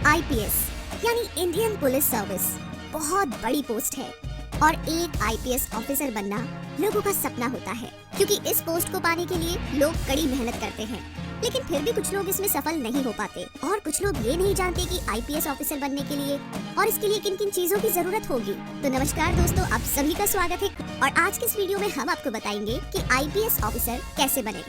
IPS यानी Indian police service बहुत बड़ी पोस्ट है और एक आईपीएस ऑफिसर बनना लोगों का सपना होता है, क्योंकि इस पोस्ट को पाने के लिए लोग कड़ी मेहनत करते हैं, लेकिन फिर भी कुछ लोग इसमें सफल नहीं हो पाते और कुछ लोग ये नहीं जानते कि आईपीएस ऑफिसर बनने के लिए और इसके लिए किन किन चीजों की जरूरत होगी। तो नमस्कार दोस्तों, आप सभी का स्वागत है और आज के इस वीडियो में हम आपको बताएंगे कि आईपीएस ऑफिसर कैसे बने,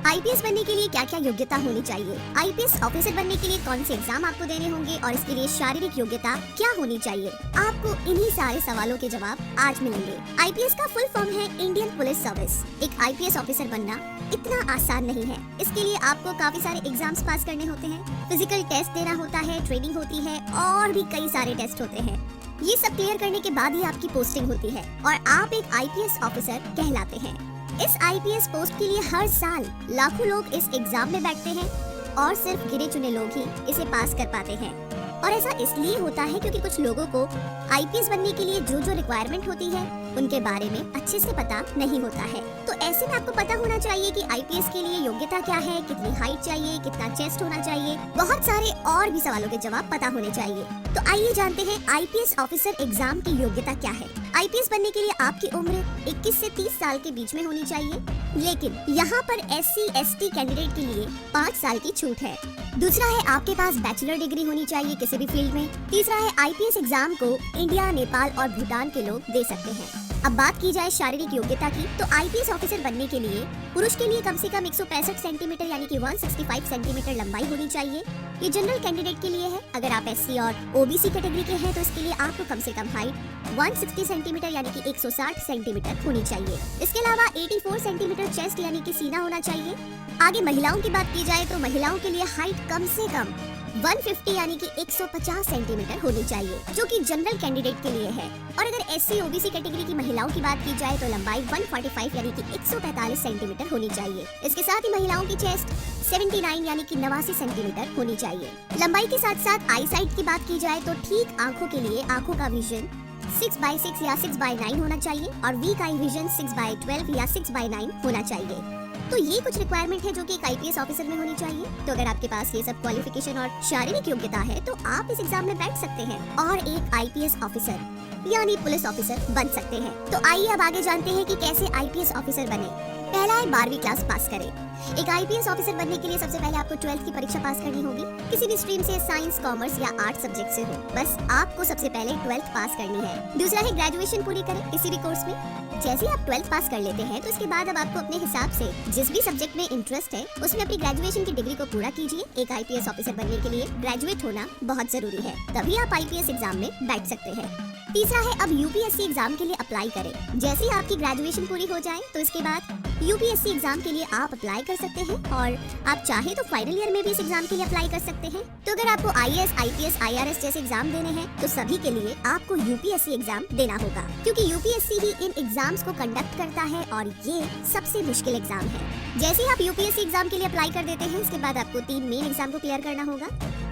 आईपीएस बनने के लिए क्या क्या योग्यता होनी चाहिए, आईपीएस ऑफिसर बनने के लिए कौन से एग्जाम आपको देने होंगे और इसके लिए शारीरिक योग्यता क्या होनी चाहिए। आपको इन्हीं सारे सवालों के जवाब आज मिलेंगे। आईपीएस का फुल फॉर्म है इंडियन पुलिस सर्विस। एक आईपीएस ऑफिसर बनना इतना आसान नहीं है। इसके लिए आपको काफी सारे एग्जाम्स पास करने होते हैं, फिजिकल टेस्ट देना होता है, ट्रेनिंग होती है और भी कई सारे टेस्ट होते हैं। ये सब क्लियर करने के बाद ही आपकी पोस्टिंग होती है और आप एक आईपीएस ऑफिसर कहलाते हैं। इस आईपीएस पोस्ट के लिए हर साल लाखों लोग इस एग्जाम में बैठते हैं और सिर्फ गिने चुने लोग ही इसे पास कर पाते हैं। और ऐसा इसलिए होता है क्योंकि कुछ लोगों को आईपीएस बनने के लिए जो जो रिक्वायरमेंट होती है उनके बारे में अच्छे से पता नहीं होता है। तो ऐसे में आपको पता होना चाहिए कि आईपीएस के लिए योग्यता क्या है, कितनी हाइट चाहिए, कितना चेस्ट होना चाहिए, बहुत सारे और भी सवालों के जवाब पता होने चाहिए। तो आइए जानते हैं आईपीएस ऑफिसर एग्जाम की योग्यता क्या है। आईपीएस बनने के लिए आपकी उम्र 21 से 30 साल के बीच में होनी चाहिए, लेकिन यहाँ पर SC/ST कैंडिडेट के लिए 5 साल की छूट है। दूसरा है आपके पास बैचलर डिग्री होनी चाहिए किसी भी फील्ड में। तीसरा है आईपीएस एग्जाम को इंडिया, नेपाल और भूटान के लोग दे सकते हैं। अब बात की जाए शारीरिक योग्यता की, तो आईपीएस ऑफिसर बनने के लिए पुरुष के लिए कम से कम 165 सेंटीमीटर यानी कि 165 सेंटीमीटर लंबाई होनी चाहिए। ये जनरल कैंडिडेट के लिए है। अगर आप SC और OBC कैटेगरी के हैं तो इसके लिए आपको कम से कम हाइट 160 सेंटीमीटर यानी कि 160 सेंटीमीटर होनी चाहिए। इसके अलावा 84 सेंटीमीटर चेस्ट यानी कि सीना होना चाहिए। आगे महिलाओं की बात की जाए तो महिलाओं के लिए हाइट कम से कम 150 यानी कि 150 सेंटीमीटर होनी चाहिए, जो कि जनरल कैंडिडेट के लिए है। और अगर SC OBC कैटेगरी की महिलाओं की बात की जाए तो लंबाई 145 यानी कि 145 सेंटीमीटर होनी चाहिए। इसके साथ ही महिलाओं की चेस्ट 79 यानी कि 89 सेंटीमीटर होनी चाहिए। लंबाई के साथ साथ आई साइट की बात की जाए तो ठीक आंखों के लिए आंखों का विजन 6/6 या 6/9 होना चाहिए और वीक आई विजन 6/12 या 6/9 होना चाहिए। तो ये कुछ रिक्वायरमेंट है जो कि एक आईपीएस ऑफिसर में होनी चाहिए। तो अगर आपके पास ये सब क्वालिफिकेशन और शारीरिक योग्यता है तो आप इस एग्जाम में बैठ सकते हैं और एक आईपीएस ऑफिसर यानी पुलिस ऑफिसर बन सकते हैं। तो आइए अब आगे जानते हैं कि कैसे आईपीएस ऑफिसर बने। पहला है 12वीं क्लास पास करें। एक आईपीएस ऑफिसर बनने के लिए सबसे पहले आपको 12th की परीक्षा पास करनी होगी। किसी भी स्ट्रीम से, साइंस, कॉमर्स या आर्ट सब्जेक्ट से हो, बस आपको सबसे पहले 12th पास करनी है। दूसरा है ग्रेजुएशन पूरी करें किसी भी कोर्स में। जैसे ही आप 12th पास कर लेते हैं तो इसके बाद अब आपको अपने हिसाब से जिस भी सब्जेक्ट में इंटरेस्ट है उसमें अपनी ग्रेजुएशन की डिग्री को पूरा कीजिए। एक आईपीएस ऑफिसर बनने के लिए ग्रेजुएट होना बहुत जरूरी है, तभी आप आईपीएस एग्जाम में बैठ सकते हैं। तीसरा है अब यूपीएससी एग्जाम के लिए अप्लाई करें। जैसे ही आपकी ग्रेजुएशन पूरी हो जाए तो इसके बाद यूपीएससी एग्जाम के लिए आप अप्लाई कर सकते हैं और आप चाहे तो फाइनल ईयर में भी इस एग्जाम के लिए अप्लाई कर सकते हैं। तो अगर आपको IAS, IPS, IRS जैसे एग्जाम देने हैं तो सभी के लिए आपको यूपीएससी एग्जाम देना होगा, क्योंकि यूपीएससी ही इन एग्जाम्स को कंडक्ट करता है और ये सबसे मुश्किल एग्जाम है। जैसे ही आप यूपीएससी एग्जाम के लिए अप्लाई कर देते हैं इसके बाद आपको 3 मेन एग्जाम को क्लियर करना होगा।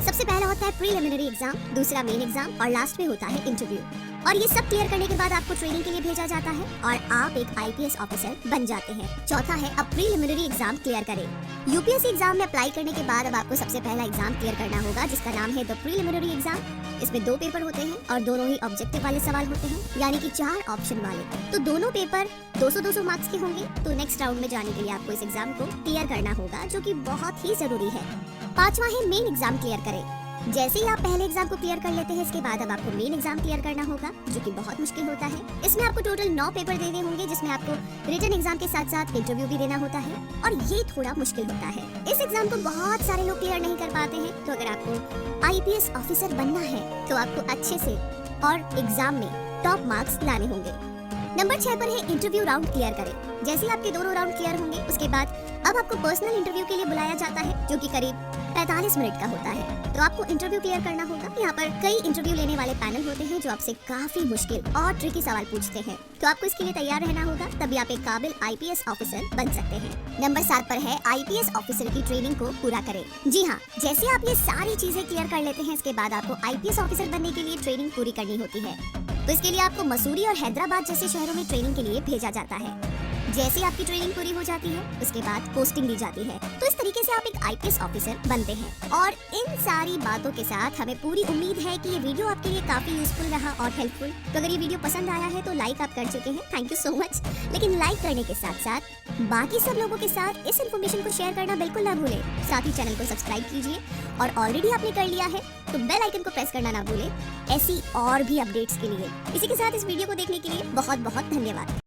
सबसे पहला होता है प्रीलिमिनरी एग्जाम, दूसरा मेन एग्जाम और लास्ट में होता है इंटरव्यू। और ये सब क्लियर करने के बाद आपको ट्रेनिंग के लिए भेजा जाता है और आप एक आईपीएस ऑफिसर बन जाते हैं। चौथा है अब प्रीलिमिनरी एग्जाम क्लियर करें। यूपीएससी एग्जाम में अप्लाई करने के बाद अब आपको सबसे पहला एग्जाम क्लियर करना होगा जिसका नाम है द प्रीलिमिनरी एग्जाम। इसमें 2 पेपर होते हैं और दोनों ही ऑब्जेक्टिव वाले सवाल होते हैं, यानी कि 4 ऑप्शन वाले। तो दोनों पेपर 200-200 मार्क्स के होंगे। तो नेक्स्ट राउंड में जाने के लिए आपको इस एग्जाम को क्लियर करना होगा, जो कि बहुत ही जरूरी है। पांचवा है मेन एग्जाम क्लियर करें। जैसे ही आप पहले एग्जाम को क्लियर कर लेते हैं इसके बाद अब आपको मेन एग्जाम क्लियर करना होगा, जो कि बहुत मुश्किल होता है। इसमें आपको टोटल 9 पेपर देने होंगे, जिसमें आपको रिटन एग्जाम के साथ साथ इंटरव्यू भी देना होता है और ये थोड़ा मुश्किल होता है। इस एग्जाम को बहुत सारे लोग क्लियर नहीं कर पाते हैं। तो अगर आपको आईपीएस ऑफिसर बनना है तो आपको अच्छे से और एग्जाम में टॉप मार्क्स लाने होंगे। नंबर 6 पर है इंटरव्यू राउंड क्लियर करें। जैसे ही आपके दोनों राउंड क्लियर होंगे उसके बाद अब आपको पर्सनल इंटरव्यू के लिए बुलाया जाता है, जो कि करीब 45 मिनट का होता है। तो आपको इंटरव्यू क्लियर करना होगा। यहाँ पर कई इंटरव्यू लेने वाले पैनल होते हैं जो आपसे काफी मुश्किल और ट्रिकी सवाल पूछते हैं, तो आपको इसके लिए तैयार रहना होगा, तभी आप एक काबिल आईपीएस ऑफिसर बन सकते हैं। नंबर 7 पर है आईपीएस ऑफिसर की ट्रेनिंग को पूरा करें। जी हाँ, जैसे आप ये सारी चीजें क्लियर कर लेते हैं इसके बाद आपको आईपीएस ऑफिसर बनने के लिए ट्रेनिंग पूरी करनी होती है। तो इसके लिए आपको मसूरी और हैदराबाद जैसे शहरों में ट्रेनिंग के लिए भेजा जाता है। जैसे आपकी ट्रेनिंग पूरी हो जाती है उसके बाद पोस्टिंग दी जाती है। तो इस तरीके से आप एक आईपीएस ऑफिसर बनते हैं। और इन सारी बातों के साथ हमें पूरी उम्मीद है कि ये वीडियो आपके लिए काफी यूजफुल रहा और हेल्पफुल। तो अगर ये वीडियो पसंद आया है तो लाइक आप कर चुके हैं, थैंक यू सो मच। लेकिन लाइक करने के साथ साथ बाकी सब लोगों के साथ इस इन्फॉर्मेशन को शेयर करना बिल्कुल ना भूलें। साथ ही चैनल को सब्सक्राइब कीजिए और ऑलरेडी आपने कर लिया है तो बेल आइकन को प्रेस करना ना भूलें ऐसी और भी अपडेट्स के लिए। इसी के साथ इस वीडियो को देखने के लिए बहुत बहुत धन्यवाद।